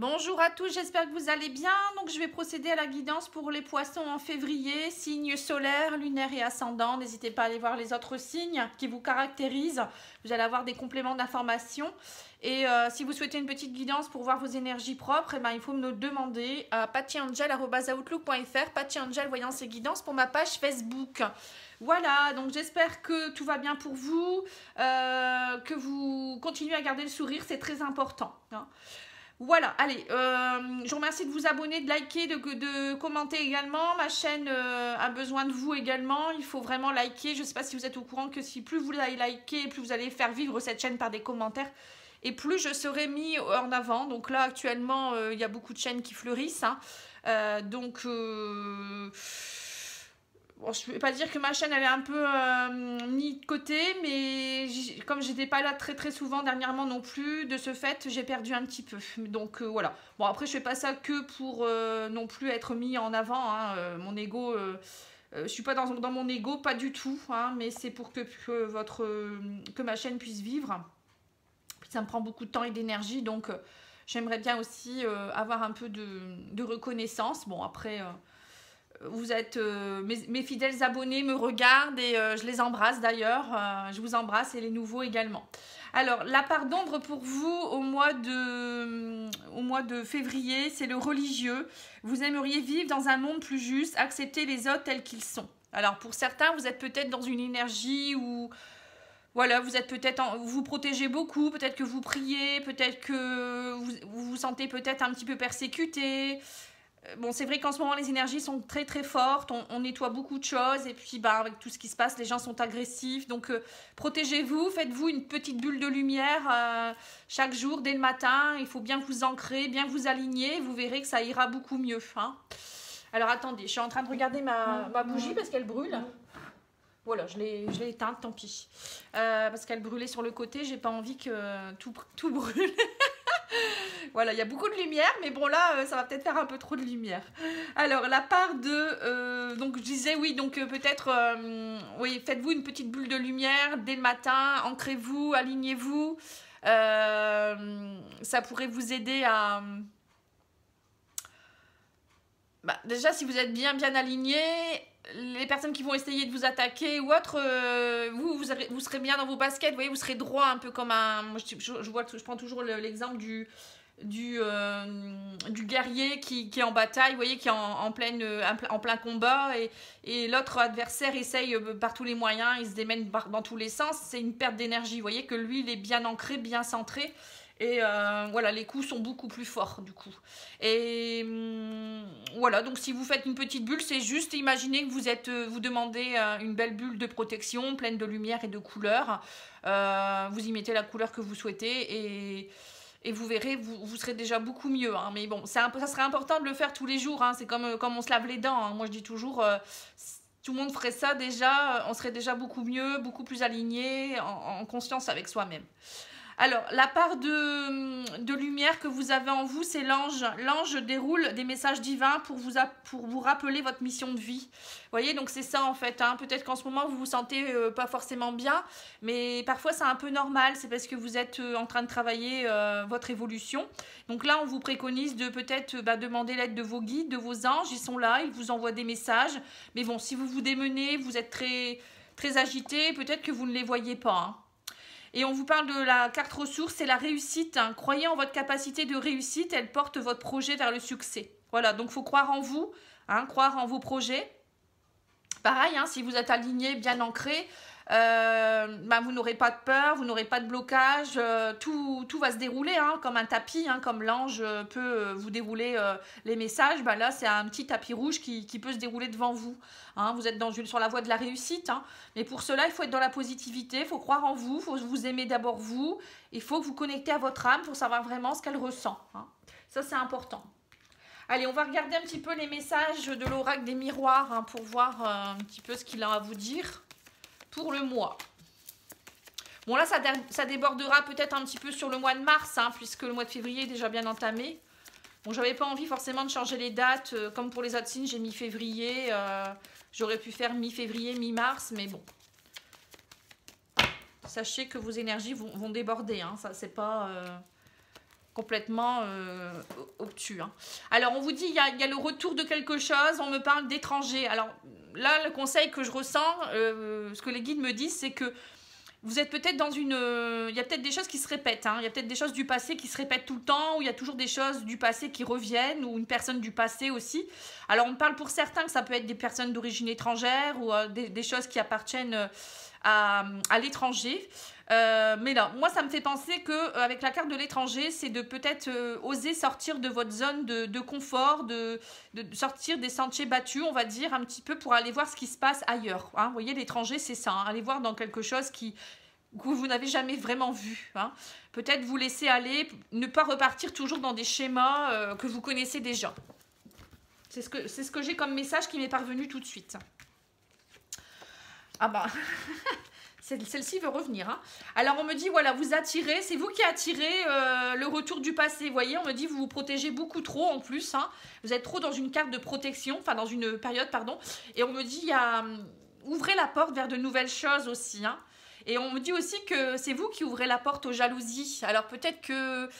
Bonjour à tous, j'espère que vous allez bien. Donc je vais procéder à la guidance pour les poissons en février, signes solaires, lunaires et ascendants. N'hésitez pas à aller voir les autres signes qui vous caractérisent. Vous allez avoir des compléments d'information. Et si vous souhaitez une petite guidance pour voir vos énergies propres, eh ben, il faut me le demander à pattyangel@outlook.fr, pattyangel voyance et guidance pour ma page Facebook. Voilà, donc j'espère que tout va bien pour vous, que vous continuez à garder le sourire, c'est très important, hein. Voilà, allez, je vous remercie de vous abonner, de liker, de commenter également. Ma chaîne a besoin de vous également. Il faut vraiment liker. Je ne sais pas si vous êtes au courant que si plus vous allez liker, plus vous allez faire vivre cette chaîne par des commentaires, et plus je serai mis en avant. Donc là, actuellement, il y a beaucoup de chaînes qui fleurissent, hein. Bon, je ne vais pas dire que ma chaîne elle est un peu mise de côté, mais comme j'étais pas là très souvent dernièrement non plus, de ce fait j'ai perdu un petit peu. Donc voilà. Bon, après je fais pas ça que pour non plus être mis en avant, hein. Mon ego, je suis pas dans mon ego, pas du tout, hein, mais c'est pour que ma chaîne puisse vivre. Puis ça me prend beaucoup de temps et d'énergie, donc j'aimerais bien aussi avoir un peu de reconnaissance. Bon, après vous êtes mes fidèles abonnés me regardent et je les embrasse d'ailleurs. Je vous embrasse et les nouveaux également. Alors, la part d'ombre pour vous au mois de février, c'est le religieux. Vous aimeriez vivre dans un monde plus juste, accepter les autres tels qu'ils sont. Alors, pour certains, vous êtes peut-être dans une énergie où voilà, vous êtes peut-être, vous protégez beaucoup, peut-être que vous priez, peut-être que vous vous sentez peut-être un petit peu persécuté. Bon, c'est vrai qu'en ce moment, les énergies sont très fortes, on nettoie beaucoup de choses, et puis bah, avec tout ce qui se passe, les gens sont agressifs, donc protégez-vous, faites-vous une petite bulle de lumière chaque jour, dès le matin, il faut bien vous ancrer, bien vous aligner, vous verrez que ça ira beaucoup mieux, hein. Alors attendez, je suis en train de regarder ma bougie parce qu'elle brûle. Voilà, je l'ai éteinte, tant pis. Parce qu'elle brûlait sur le côté, j'ai pas envie que tout brûle. Voilà, il y a beaucoup de lumière, mais bon là, ça va peut-être faire un peu trop de lumière. Alors, la part de... donc, je disais, oui, donc peut-être... oui, faites-vous une petite bulle de lumière dès le matin, ancrez-vous, alignez-vous. Ça pourrait vous aider à... Bah, déjà, si vous êtes bien aligné, les personnes qui vont essayer de vous attaquer ou autre, vous serez bien dans vos baskets, vous voyez, vous serez droit un peu comme un... Moi, je prends toujours l'exemple du guerrier qui est en bataille, vous voyez, qui est en plein combat, et l'autre adversaire essaye par tous les moyens, il se démène dans tous les sens, c'est une perte d'énergie, vous voyez que lui, il est bien ancré, bien centré. Et voilà, les coups sont beaucoup plus forts du coup. Et voilà, donc si vous faites une petite bulle, c'est juste imaginez que vous demandez une belle bulle de protection, pleine de lumière et de couleurs. Vous y mettez la couleur que vous souhaitez et vous verrez, vous serez déjà beaucoup mieux, hein. Mais bon, ça serait important de le faire tous les jours, hein. C'est comme on se lave les dents, hein. Moi je dis toujours... tout le monde ferait ça déjà, on serait déjà beaucoup mieux, beaucoup plus aligné, en conscience avec soi-même. Alors, la part de lumière que vous avez en vous, c'est l'ange. L'ange déroule des messages divins pour vous rappeler votre mission de vie. Vous voyez, donc c'est ça en fait, hein. Peut-être qu'en ce moment, vous vous sentez pas forcément bien, mais parfois c'est un peu normal. C'est parce que vous êtes en train de travailler votre évolution. Donc là, on vous préconise de peut-être demander l'aide de vos guides, de vos anges. Ils sont là, ils vous envoient des messages. Mais bon, si vous vous démenez, vous êtes très agité, peut-être que vous ne les voyez pas, hein. Et on vous parle de la carte ressource, c'est la réussite, hein. Croyez en votre capacité de réussite, elle porte votre projet vers le succès. Voilà, donc il faut croire en vous, hein, croire en vos projets. Pareil, hein, si vous êtes aligné, bien ancré, vous n'aurez pas de peur, vous n'aurez pas de blocage, tout va se dérouler, hein, comme un tapis, hein, comme l'ange peut vous dérouler les messages. Là, c'est un petit tapis rouge qui peut se dérouler devant vous, hein. Vous êtes sur la voie de la réussite, hein. Mais pour cela, il faut être dans la positivité, il faut croire en vous, il faut vous aimer d'abord vous, il faut que vous connectez à votre âme pour savoir vraiment ce qu'elle ressent, hein. Ça, c'est important. Allez, on va regarder un petit peu les messages de l'oracle des miroirs, hein, pour voir un petit peu ce qu'il a à vous dire pour le mois. Bon, là, ça débordera peut-être un petit peu sur le mois de mars, hein, puisque le mois de février est déjà bien entamé. Bon, j'avais pas envie forcément de changer les dates. Comme pour les autres signes, j'ai mis février. J'aurais pu faire mi-février, mi-mars, mais bon. Sachez que vos énergies vont déborder, hein. Ça, c'est pas... complètement obtus. Hein. Alors, on vous dit, il y a le retour de quelque chose, on me parle d'étrangers. Alors, là, le conseil que je ressens, ce que les guides me disent, c'est que vous êtes peut-être dans une... il y a peut-être des choses qui se répètent. Hein. Il y a peut-être des choses du passé qui se répètent tout le temps, ou il y a toujours des choses du passé qui reviennent, ou une personne du passé aussi. Alors, on parle pour certains que ça peut être des personnes d'origine étrangère, ou des choses qui appartiennent à l'étranger. Mais là, moi, ça me fait penser qu'avec la carte de l'étranger, c'est de peut-être oser sortir de votre zone de confort, de sortir des sentiers battus, on va dire, un petit peu pour aller voir ce qui se passe ailleurs. Hein. Vous voyez, l'étranger, c'est ça. Hein. Aller voir dans quelque chose que vous n'avez jamais vraiment vu. Hein. Peut-être vous laisser aller, ne pas repartir toujours dans des schémas que vous connaissez déjà. C'est ce que j'ai comme message qui m'est parvenu tout de suite. Ah bah... Celle-ci veut revenir. Hein. Alors, on me dit, voilà, vous attirez, c'est vous qui attirez le retour du passé. Vous voyez, on me dit, vous vous protégez beaucoup trop en plus. Hein. Vous êtes trop dans une carte de protection, enfin, dans une période, pardon. Et on me dit, ouvrez la porte vers de nouvelles choses aussi. Hein. Et on me dit aussi que c'est vous qui ouvrez la porte aux jalousies. Alors, peut-être que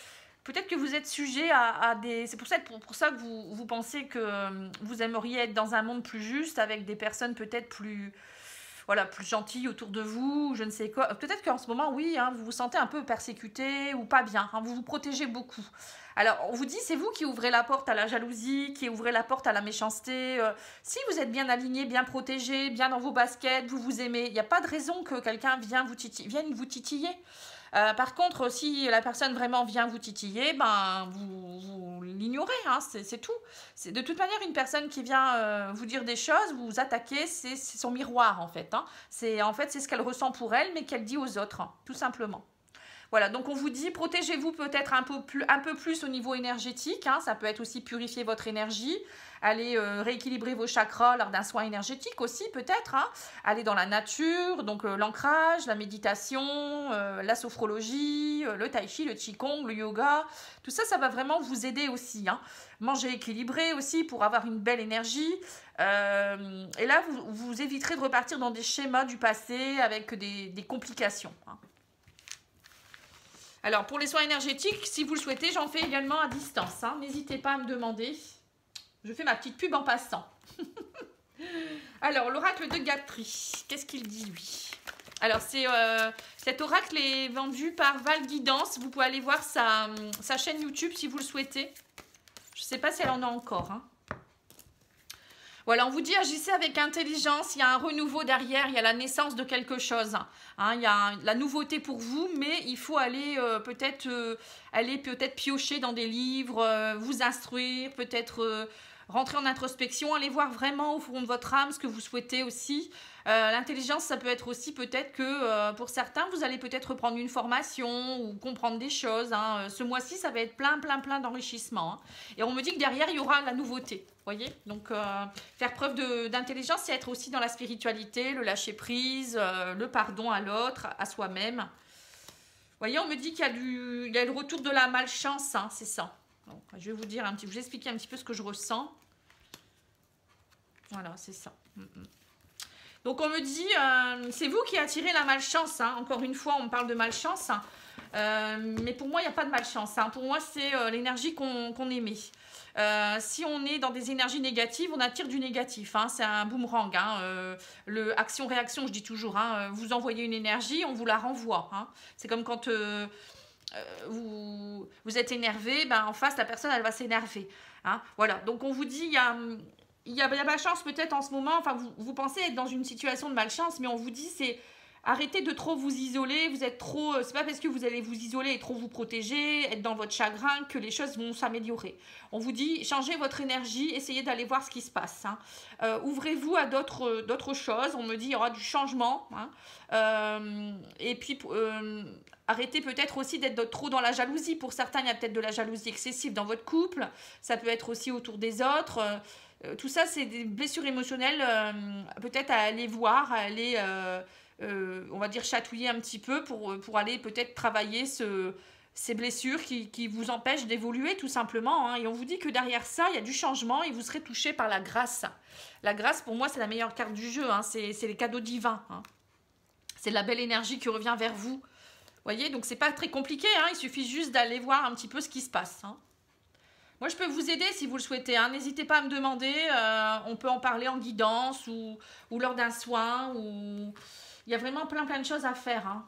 vous êtes sujet à des... C'est pour ça que vous pensez que vous aimeriez être dans un monde plus juste, avec des personnes peut-être plus... Voilà, plus gentil autour de vous, je ne sais quoi. Peut-être qu'en ce moment, oui, hein, vous vous sentez un peu persécuté ou pas bien. Hein, vous vous protégez beaucoup. Alors, on vous dit, c'est vous qui ouvrez la porte à la jalousie, qui ouvrez la porte à la méchanceté. Si vous êtes bien aligné, bien protégé, bien dans vos baskets, vous vous aimez, il n'y a pas de raison que quelqu'un vienne vous titiller. Par contre, si la personne vraiment vient vous titiller, ben, vous l'ignorez, hein, c'est tout. De toute manière, une personne qui vient vous dire des choses, vous attaquez, c'est son miroir en fait. Hein. En fait, c'est ce qu'elle ressent pour elle, mais qu'elle dit aux autres, hein, tout simplement. Voilà, donc on vous dit, protégez-vous peut-être un peu plus au niveau énergétique. Hein, ça peut être aussi purifier votre énergie. Allez rééquilibrer vos chakras lors d'un soin énergétique aussi peut-être. Hein. Aller dans la nature, donc l'ancrage, la méditation, la sophrologie, le tai chi, le qigong, le yoga. Tout ça, ça va vraiment vous aider aussi. Hein. Manger équilibré aussi pour avoir une belle énergie. Et là, vous éviterez de repartir dans des schémas du passé avec des complications. Hein. Alors, pour les soins énergétiques, si vous le souhaitez, j'en fais également à distance. Hein. N'hésitez pas à me demander. Je fais ma petite pub en passant. Alors, l'oracle de Gatri, qu'est-ce qu'il dit, lui? Alors, cet oracle est vendu par Val Guidance. Vous pouvez aller voir sa chaîne YouTube si vous le souhaitez. Je ne sais pas si elle en a encore. Hein. Voilà, on vous dit agissez avec intelligence, il y a un renouveau derrière, il y a la naissance de quelque chose. Hein, il y a la nouveauté pour vous, mais il faut aller peut-être piocher dans des livres, vous instruire, peut-être rentrer en introspection, aller voir vraiment au fond de votre âme ce que vous souhaitez aussi. L'intelligence, ça peut être aussi peut-être que pour certains, vous allez peut-être prendre une formation ou comprendre des choses. Hein. Ce mois-ci, ça va être plein d'enrichissement. Hein. Et on me dit que derrière, il y aura la nouveauté. Voyez, donc faire preuve d'intelligence, c'est être aussi dans la spiritualité, le lâcher prise, le pardon à l'autre, à soi-même. Voyez, on me dit qu'il y a le retour de la malchance, hein, c'est ça. Donc, je vais vous expliquer un petit peu ce que je ressens. Voilà, c'est ça. Donc on me dit, c'est vous qui attirez la malchance. Hein. Encore une fois, on parle de malchance. Hein. Mais pour moi, il n'y a pas de malchance. Hein. Pour moi, c'est l'énergie qu'on émet. Si on est dans des énergies négatives, on attire du négatif. Hein. C'est un boomerang. Hein. Le action-réaction, je dis toujours. Hein. Vous envoyez une énergie, on vous la renvoie. Hein. C'est comme quand vous êtes énervé, ben, en face, la personne, elle va s'énerver. Hein. Voilà. Donc on vous dit, il y a malchance peut-être en ce moment. Enfin, vous pensez être dans une situation de malchance, mais on vous dit, c'est... Arrêtez de trop vous isoler, vous êtes trop... C'est pas parce que vous allez vous isoler et trop vous protéger, être dans votre chagrin, que les choses vont s'améliorer. On vous dit, changez votre énergie, essayez d'aller voir ce qui se passe. Hein. Ouvrez-vous à d'autres choses. On me dit, il y aura du changement. Hein. Et puis, arrêtez peut-être aussi d'être trop dans la jalousie. Pour certains, il y a peut-être de la jalousie excessive dans votre couple. Ça peut être aussi autour des autres. Tout ça, c'est des blessures émotionnelles, peut-être à aller voir, à aller... on va dire chatouiller un petit peu pour aller peut-être travailler ces blessures qui vous empêchent d'évoluer tout simplement. Hein. Et on vous dit que derrière ça, il y a du changement et vous serez touché par la grâce. La grâce, pour moi, c'est la meilleure carte du jeu. Hein. C'est les cadeaux divins. Hein. C'est la belle énergie qui revient vers vous. Vous voyez, donc c'est pas très compliqué, hein, il suffit juste d'aller voir un petit peu ce qui se passe. Hein. Moi, je peux vous aider si vous le souhaitez. Hein. N'hésitez pas à me demander. On peut en parler en guidance ou lors d'un soin. Ou... Il y a vraiment plein de choses à faire. Hein.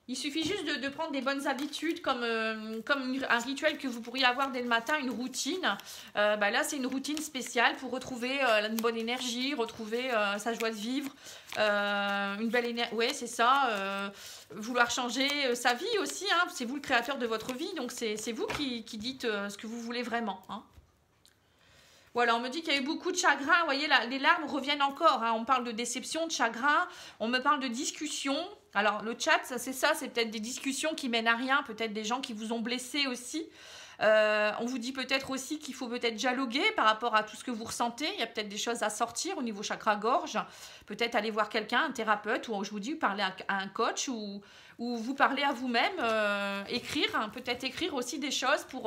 Il suffit juste de prendre des bonnes habitudes comme un rituel que vous pourriez avoir dès le matin, une routine. Là, c'est une routine spéciale pour retrouver une bonne énergie, retrouver sa joie de vivre, une belle énergie. Oui, c'est ça. Vouloir changer sa vie aussi. Hein. C'est vous le créateur de votre vie, donc c'est vous qui dites ce que vous voulez vraiment. Hein. Voilà, on me dit qu'il y a eu beaucoup de chagrin. Vous voyez, les larmes reviennent encore. Hein. On parle de déception, de chagrin. On me parle de discussion. Alors, le chat, c'est ça. C'est peut-être des discussions qui mènent à rien. Peut-être des gens qui vous ont blessé aussi. On vous dit peut-être aussi qu'il faut peut-être dialoguer par rapport à tout ce que vous ressentez. Il y a peut-être des choses à sortir au niveau chakra-gorge. Peut-être aller voir quelqu'un, un thérapeute, ou je vous dis, parler à un coach, ou vous parler à vous-même, écrire. Hein. Peut-être écrire aussi des choses pour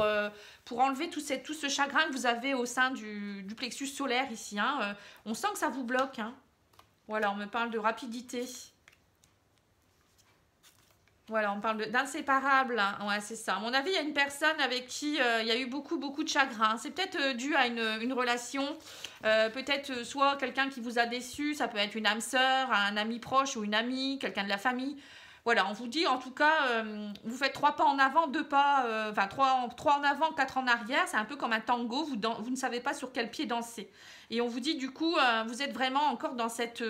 enlever tout ce chagrin que vous avez au sein du plexus solaire ici. Hein. On sent que ça vous bloque. Hein. Voilà, on me parle de rapidité. Voilà, on parle d'inséparable. Hein. Ouais, c'est ça. À mon avis, il y a une personne avec qui il y a eu beaucoup de chagrin. C'est peut-être dû à une relation. Peut-être soit quelqu'un qui vous a déçu. Ça peut être une âme sœur, un ami proche ou une amie, quelqu'un de la famille. Voilà, on vous dit en tout cas, vous faites 3 pas en avant, 2 pas, 3 en avant, 4 en arrière. C'est un peu comme un tango, vous ne savez pas sur quel pied danser. Et on vous dit du coup, vous êtes vraiment encore dans cette...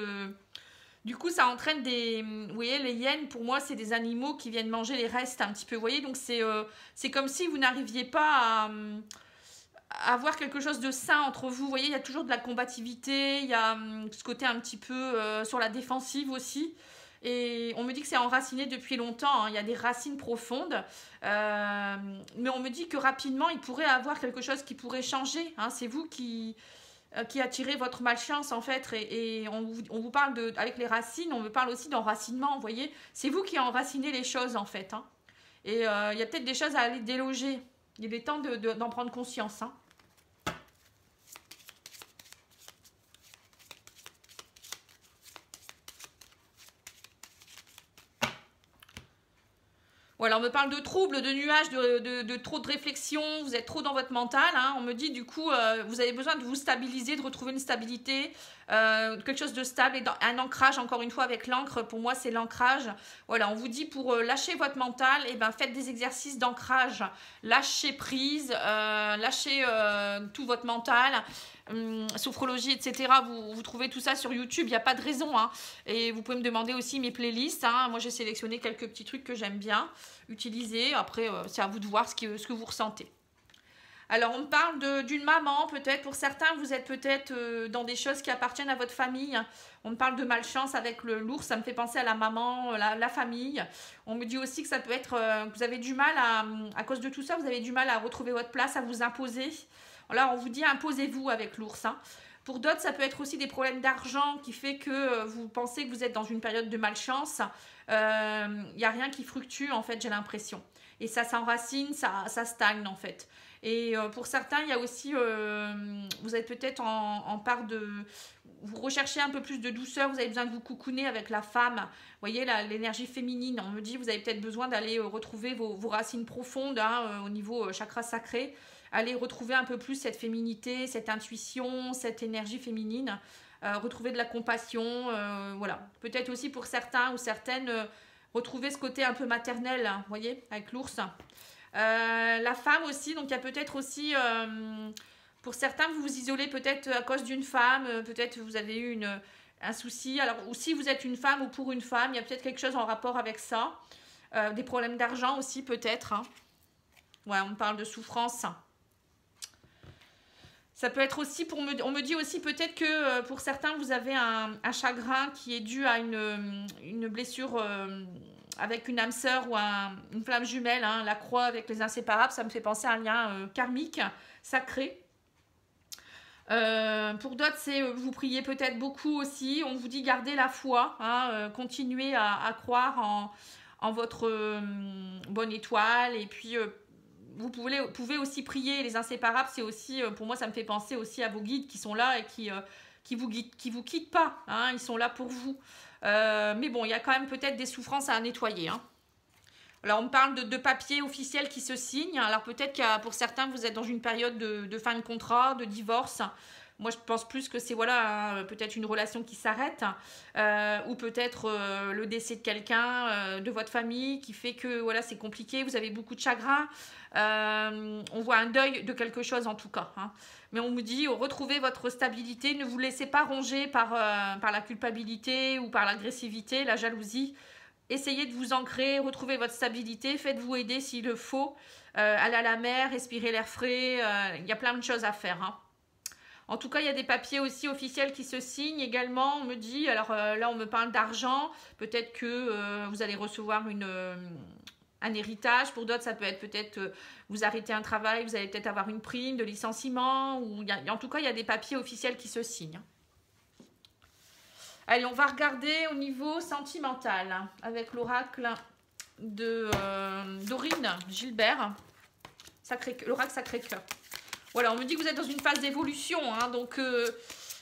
du coup, ça entraîne des... Vous voyez, les hyènes, pour moi, c'est des animaux qui viennent manger les restes un petit peu. Vous voyez, donc c'est comme si vous n'arriviez pas à avoir quelque chose de sain entre vous. Vous voyez, il y a toujours de la combativité, il y a ce côté un petit peu sur la défensive aussi. Et on me dit que c'est enraciné depuis longtemps, hein. Il y a des racines profondes. Mais on me dit que rapidement, il pourrait avoir quelque chose qui pourrait changer. Hein. C'est vous qui attirez votre malchance, en fait. Et on vous parle avec les racines, on me parle aussi d'enracinement, vous voyez. C'est vous qui enracinez les choses, en fait. Hein. Et il y a peut-être des choses à aller déloger. Il est temps d'en prendre conscience. Hein. Voilà, on me parle de troubles, de nuages, de trop de réflexion, vous êtes trop dans votre mental. Hein. On me dit du coup, vous avez besoin de vous stabiliser, de retrouver une stabilité, quelque chose de stable, et un ancrage, encore une fois avec l'encre, pour moi c'est l'ancrage. Voilà, on vous dit pour lâcher votre mental, et ben faites des exercices d'ancrage, lâchez prise, lâchez tout votre mental. Sophrologie, etc. Vous trouvez tout ça sur YouTube, il n'y a pas de raison. Hein. Et vous pouvez me demander aussi mes playlists. Hein. Moi, j'ai sélectionné quelques petits trucs que j'aime bien utiliser. Après, c'est à vous de voir ce que vous ressentez. Alors, on me parle d'une maman, peut-être. Pour certains, vous êtes peut-être dans des choses qui appartiennent à votre famille. On me parle de malchance avec l'ours. Ça me fait penser à la maman, la famille. On me dit aussi que ça peut être... que vous avez du mal à cause de tout ça, vous avez du mal à retrouver votre place, à vous imposer. Là, on vous dit imposez-vous avec l'ours. Hein. Pour d'autres, ça peut être aussi des problèmes d'argent qui fait que vous pensez que vous êtes dans une période de malchance. Il n'y a rien qui fructue, en fait, j'ai l'impression. Et ça s'enracine, ça stagne, en fait. Et pour certains, il y a aussi, vous êtes peut-être en part de... Vous recherchez un peu plus de douceur, vous avez besoin de vous coucouner avec la femme. Vous voyez, l'énergie féminine, on me dit, vous avez peut-être besoin d'aller retrouver vos racines profondes hein, au niveau chakra sacré. Allez retrouver un peu plus cette féminité, cette intuition, cette énergie féminine. Retrouver de la compassion, voilà. Peut-être aussi pour certains ou certaines, retrouver ce côté un peu maternel, hein, vous voyez, avec l'ours. La femme aussi, donc il y a peut-être aussi, pour certains, vous vous isolez peut-être à cause d'une femme, peut-être vous avez eu un souci. Alors, ou si vous êtes une femme ou pour une femme, il y a peut-être quelque chose en rapport avec ça. Des problèmes d'argent aussi, peut-être. Hein. Ouais, on parle de souffrance. Ça peut être aussi, on me dit aussi peut-être que pour certains, vous avez un chagrin qui est dû à une blessure avec une âme sœur ou une flamme jumelle. Hein, la croix avec les inséparables, ça me fait penser à un lien karmique, sacré. Pour d'autres, c'est vous priez peut-être beaucoup aussi. On vous dit gardez la foi, hein, continuez à croire en votre bonne étoile et puis... vous pouvez aussi prier les inséparables, c'est aussi, pour moi ça me fait penser aussi à vos guides qui sont là et qui vous quittent pas, hein, ils sont là pour vous. Mais bon, il y a quand même peut-être des souffrances à nettoyer. Hein. Alors, on me parle de papiers officiels qui se signent. Alors, peut-être que pour certains, vous êtes dans une période de fin de contrat, de divorce. Moi, je pense plus que c'est voilà, peut-être une relation qui s'arrête ou peut-être le décès de quelqu'un de votre famille qui fait que voilà, c'est compliqué, vous avez beaucoup de chagrin. On voit un deuil de quelque chose en tout cas. Hein. Mais on me dit, retrouvez votre stabilité, ne vous laissez pas ronger par la culpabilité ou par l'agressivité, la jalousie. Essayez de vous ancrer, retrouvez votre stabilité, faites-vous aider s'il le faut. Allez à la mer, respirez l'air frais, il y a plein de choses à faire. Hein. En tout cas, il y a des papiers aussi officiels qui se signent également. On me dit, alors là, on me parle d'argent. Peut-être que vous allez recevoir un héritage. Pour d'autres, ça peut être peut-être vous arrêtez un travail, vous allez peut-être avoir une prime de licenciement. En tout cas, il y a des papiers officiels qui se signent. Allez, on va regarder au niveau sentimental avec l'oracle d'Aurine Gilbert, l'oracle Sacré-Cœur. Voilà, on me dit que vous êtes dans une phase d'évolution, hein, donc vous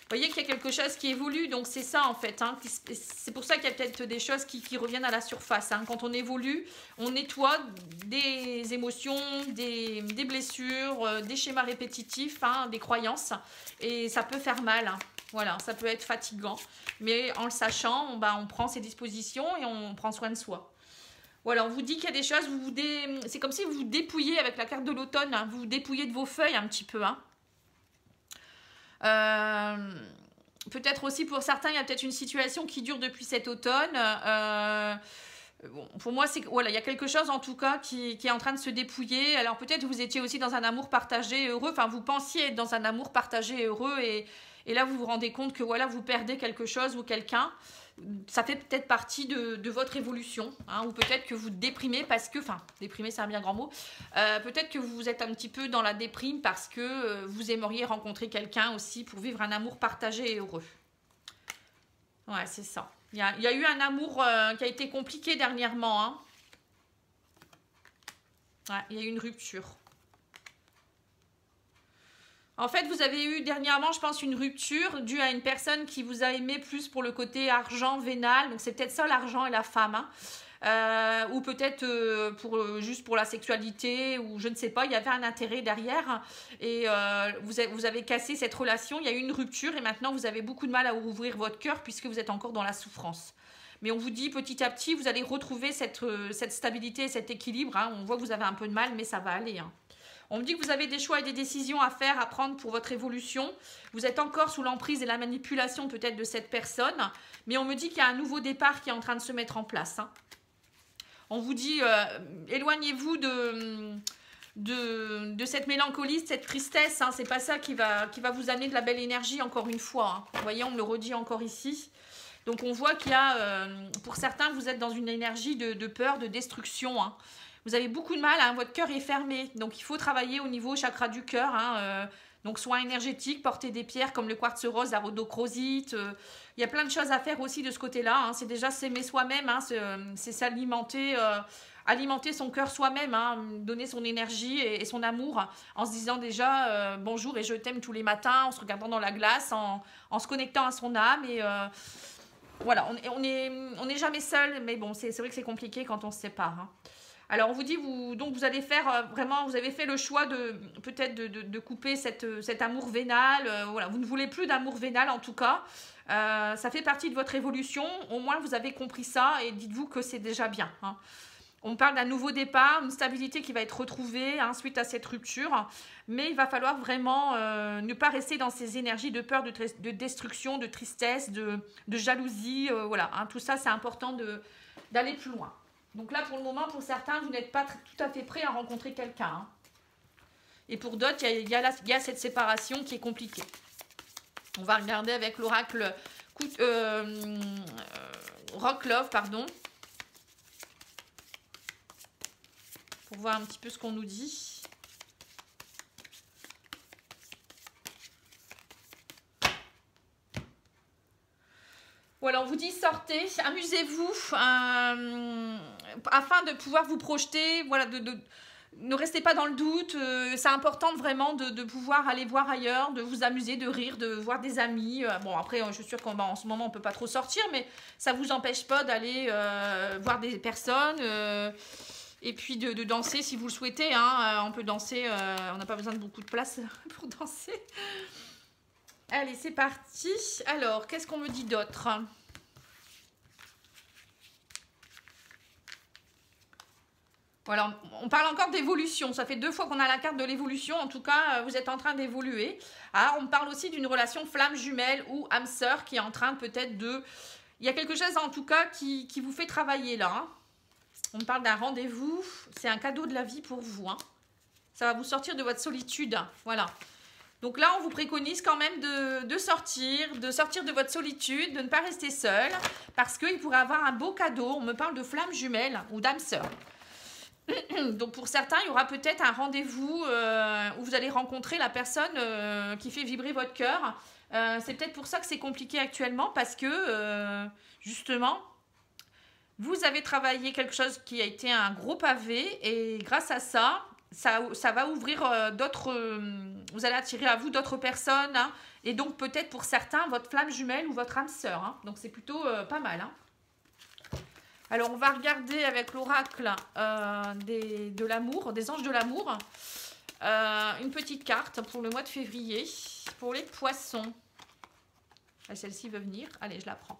voyez qu'il y a quelque chose qui évolue, donc c'est ça en fait. Hein, c'est pour ça qu'il y a peut-être des choses qui reviennent à la surface. Hein. Quand on évolue, on nettoie des émotions, des blessures, des schémas répétitifs, hein, des croyances, et ça peut faire mal. Hein. Voilà, ça peut être fatigant, mais en le sachant, on prend ses dispositions et on prend soin de soi. Voilà, on vous dit qu'il y a des choses, c'est comme si vous vous dépouillez avec la carte de l'automne, hein, vous vous dépouillez de vos feuilles un petit peu. Hein. Peut-être aussi pour certains, il y a peut-être une situation qui dure depuis cet automne. Bon, pour moi, voilà, il y a quelque chose en tout cas qui est en train de se dépouiller. Alors peut-être vous étiez aussi dans un amour partagé heureux, enfin vous pensiez être dans un amour partagé heureux et là vous vous rendez compte que voilà, vous perdez quelque chose ou quelqu'un. Ça fait peut-être partie de votre évolution, hein, ou peut-être que vous déprimez parce que, enfin, déprimer c'est un bien grand mot, peut-être que vous êtes un petit peu dans la déprime parce que vous aimeriez rencontrer quelqu'un aussi pour vivre un amour partagé et heureux. Ouais, c'est ça. Il y a eu un amour qui a été compliqué dernièrement. Hein. Ouais, il y a eu une rupture. En fait, vous avez eu dernièrement, je pense, une rupture due à une personne qui vous a aimé plus pour le côté argent vénal. Donc, c'est peut-être ça l'argent et la femme. Hein. Ou peut-être juste pour la sexualité, ou je ne sais pas, il y avait un intérêt derrière. Et vous avez cassé cette relation, il y a eu une rupture et maintenant vous avez beaucoup de mal à ouvrir votre cœur puisque vous êtes encore dans la souffrance. Mais on vous dit petit à petit, vous allez retrouver cette stabilité, cet équilibre. Hein. On voit que vous avez un peu de mal, mais ça va aller. Hein. On me dit que vous avez des choix et des décisions à faire, à prendre pour votre évolution. Vous êtes encore sous l'emprise et la manipulation peut-être de cette personne. Mais on me dit qu'il y a un nouveau départ qui est en train de se mettre en place. Hein. On vous dit, éloignez-vous de cette mélancolie, de cette tristesse. Hein. C'est pas ça qui va vous amener de la belle énergie, encore une fois. Hein. Vous voyez, on me le redit encore ici. Donc on voit qu'il y a, pour certains, vous êtes dans une énergie de peur, de destruction. Hein. Vous avez beaucoup de mal, hein, votre cœur est fermé. Donc, il faut travailler au niveau chakra du cœur. Hein, donc, soins énergétiques, porter des pierres comme le quartz rose, la rhodochrosite. Il y a plein de choses à faire aussi de ce côté-là. Hein, c'est déjà s'aimer soi-même. Hein, c'est s'alimenter, alimenter son cœur soi-même. Hein, donner son énergie et son amour en se disant déjà bonjour et je t'aime tous les matins, en se regardant dans la glace, en se connectant à son âme. Et voilà, on n'est jamais seul. Mais bon, c'est vrai que c'est compliqué quand on se sépare. Hein. Alors, on vous dit, vous allez faire vraiment, vous avez fait le choix peut-être de couper cet amour vénal. Voilà, vous ne voulez plus d'amour vénal en tout cas. Ça fait partie de votre évolution. Au moins, vous avez compris ça et dites-vous que c'est déjà bien. Hein. On parle d'un nouveau départ, une stabilité qui va être retrouvée hein, suite à cette rupture. Mais il va falloir vraiment ne pas rester dans ces énergies de peur, de destruction, de tristesse, de jalousie. Voilà, hein, tout ça, c'est important d'aller plus loin. Donc là, pour le moment, pour certains, vous n'êtes pas tout à fait prêt à rencontrer quelqu'un. Hein. Et pour d'autres, il y a cette séparation qui est compliquée. On va regarder avec l'oracle Rock Love, pardon. Pour voir un petit peu ce qu'on nous dit. Voilà, on vous dit sortez, amusez-vous afin de pouvoir vous projeter. Voilà, ne restez pas dans le doute. C'est important vraiment de pouvoir aller voir ailleurs, de vous amuser, de rire, de voir des amis. Bon, après, je suis sûre qu'en ce moment, on ne peut pas trop sortir, mais ça ne vous empêche pas d'aller voir des personnes Et puis de danser si vous le souhaitez. Hein. On peut danser, on n'a pas besoin de beaucoup de place pour danser. Allez, c'est parti. Alors, qu'est-ce qu'on me dit d'autre? Voilà, on parle encore d'évolution. Ça fait 2 fois qu'on a la carte de l'évolution. En tout cas, vous êtes en train d'évoluer. Ah, on parle aussi d'une relation flamme jumelle ou âme sœur qui est en train peut-être de... Il y a quelque chose en tout cas qui vous fait travailler là. Hein. On parle d'un rendez-vous. C'est un cadeau de la vie pour vous. Hein. Ça va vous sortir de votre solitude. Voilà. Donc là, on vous préconise quand même de sortir de votre solitude, de ne pas rester seul. Parce qu'il pourrait avoir un beau cadeau. On me parle de flamme jumelle ou d'âme sœur. Donc pour certains, il y aura peut-être un rendez-vous où vous allez rencontrer la personne qui fait vibrer votre cœur. C'est peut-être pour ça que c'est compliqué actuellement parce que justement, vous avez travaillé quelque chose qui a été un gros pavé et grâce à ça, ça va ouvrir d'autres... vous allez attirer à vous d'autres personnes hein, et donc peut-être pour certains, votre flamme jumelle ou votre âme sœur. Hein, donc c'est plutôt pas mal. Hein. Alors, on va regarder avec l'oracle de l'amour, des anges de l'amour. Une petite carte pour le mois de février, pour les poissons. Celle-ci veut venir. Allez, je la prends.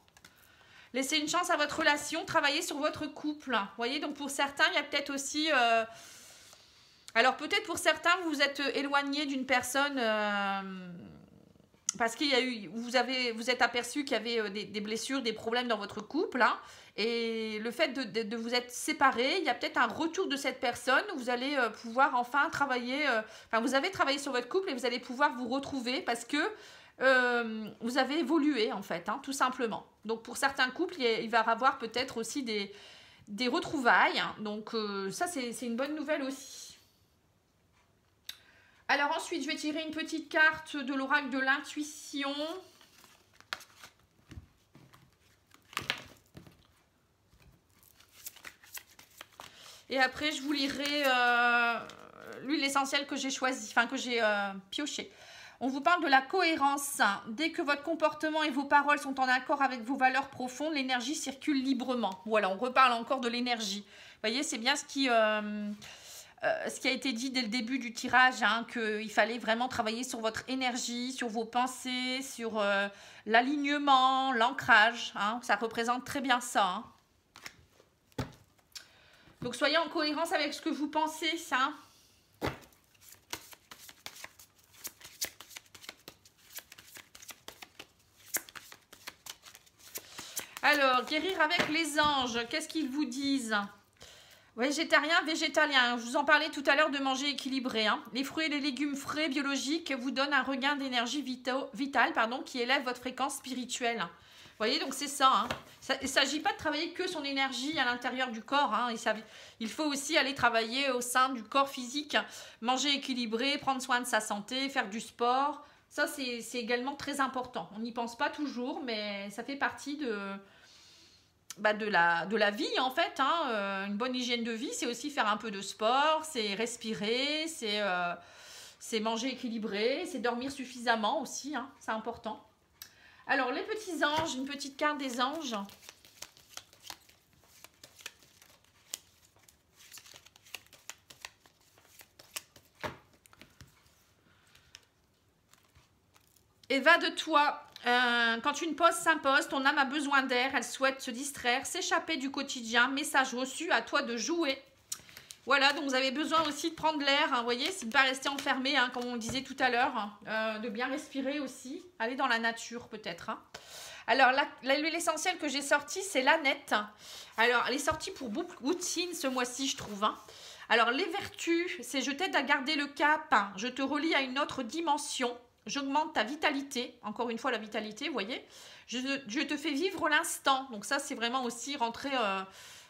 Laissez une chance à votre relation, travaillez sur votre couple. Vous voyez, donc pour certains, il y a peut-être aussi... alors, peut-être pour certains, vous vous êtes éloigné d'une personne... parce qu'il y a eu, vous êtes aperçu qu'il y avait des blessures, des problèmes dans votre couple. Hein, et le fait de vous être séparés, il y a peut-être un retour de cette personne. Vous allez pouvoir enfin travailler. Enfin, vous avez travaillé sur votre couple et vous allez pouvoir vous retrouver parce que vous avez évolué en fait, hein, tout simplement. Donc pour certains couples, il va y avoir peut-être aussi des retrouvailles. Hein, donc ça, c'est une bonne nouvelle aussi. Alors ensuite, je vais tirer une petite carte de l'oracle de l'intuition. Et après, je vous lirai l'huile essentielle que j'ai choisie, enfin que j'ai piochée. On vous parle de la cohérence. Dès que votre comportement et vos paroles sont en accord avec vos valeurs profondes, l'énergie circule librement. Voilà, on reparle encore de l'énergie. Vous voyez, c'est bien ce qui a été dit dès le début du tirage, hein, qu'il fallait vraiment travailler sur votre énergie, sur vos pensées, sur l'alignement, l'ancrage. Hein, ça représente très bien ça. Hein. Donc, soyez en cohérence avec ce que vous pensez, ça. Alors, guérir avec les anges, qu'est-ce qu'ils vous disent ? Végétarien, végétalien, je vous en parlais tout à l'heure de manger équilibré. Hein. Les fruits et les légumes frais biologiques vous donnent un regain d'énergie vitale qui élève votre fréquence spirituelle. Vous voyez, donc c'est ça. Hein. Il ne s'agit pas de travailler que son énergie à l'intérieur du corps. Hein. Il faut aussi aller travailler au sein du corps physique, manger équilibré, prendre soin de sa santé, faire du sport. Ça, c'est également très important. On n'y pense pas toujours, mais ça fait partie de la vie en fait. Hein. Une bonne hygiène de vie, c'est aussi faire un peu de sport, c'est respirer, c'est manger équilibré, c'est dormir suffisamment aussi. Hein. C'est important. Alors, les petits anges, une petite carte des anges. Et va de toi. Quand une pause s'impose, ton âme a besoin d'air, elle souhaite se distraire, s'échapper du quotidien. Message reçu, à toi de jouer. Voilà, donc vous avez besoin aussi de prendre l'air, hein, vous voyez, c'est de ne pas rester enfermé, hein, comme on le disait tout à l'heure, de bien respirer aussi, aller dans la nature peut-être. Hein. Alors, l'huile essentielle que j'ai sortie, c'est l'ânette. Alors, elle est sortie pour beaucoup de signes ce mois-ci, je trouve. Hein. Alors, les vertus, c'est je t'aide à garder le cap, hein, je te relie à une autre dimension, j'augmente ta vitalité, encore une fois la vitalité, vous voyez. Je te fais vivre l'instant, donc ça, c'est vraiment aussi rentrer...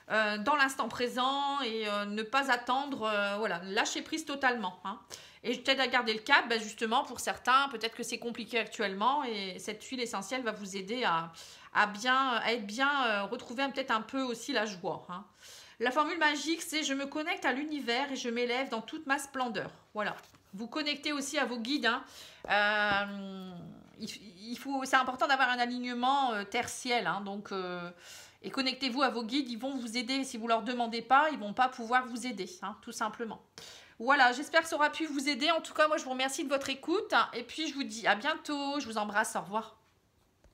dans l'instant présent et ne pas attendre, voilà, lâcher prise totalement. Hein. Et je t'aide à garder le cap, ben justement, pour certains, peut-être que c'est compliqué actuellement et cette huile essentielle va vous aider à être bien, retrouver peut-être un peu aussi la joie. Hein. La formule magique, c'est je me connecte à l'univers et je m'élève dans toute ma splendeur. Voilà. Vous connectez aussi à vos guides. Hein. c'est important d'avoir un alignement tertiel, hein, donc... et connectez-vous à vos guides, ils vont vous aider. Si vous ne leur demandez pas, ils ne vont pas pouvoir vous aider, hein, tout simplement. Voilà, j'espère que ça aura pu vous aider. En tout cas, moi, je vous remercie de votre écoute. Et puis, je vous dis à bientôt. Je vous embrasse. Au revoir.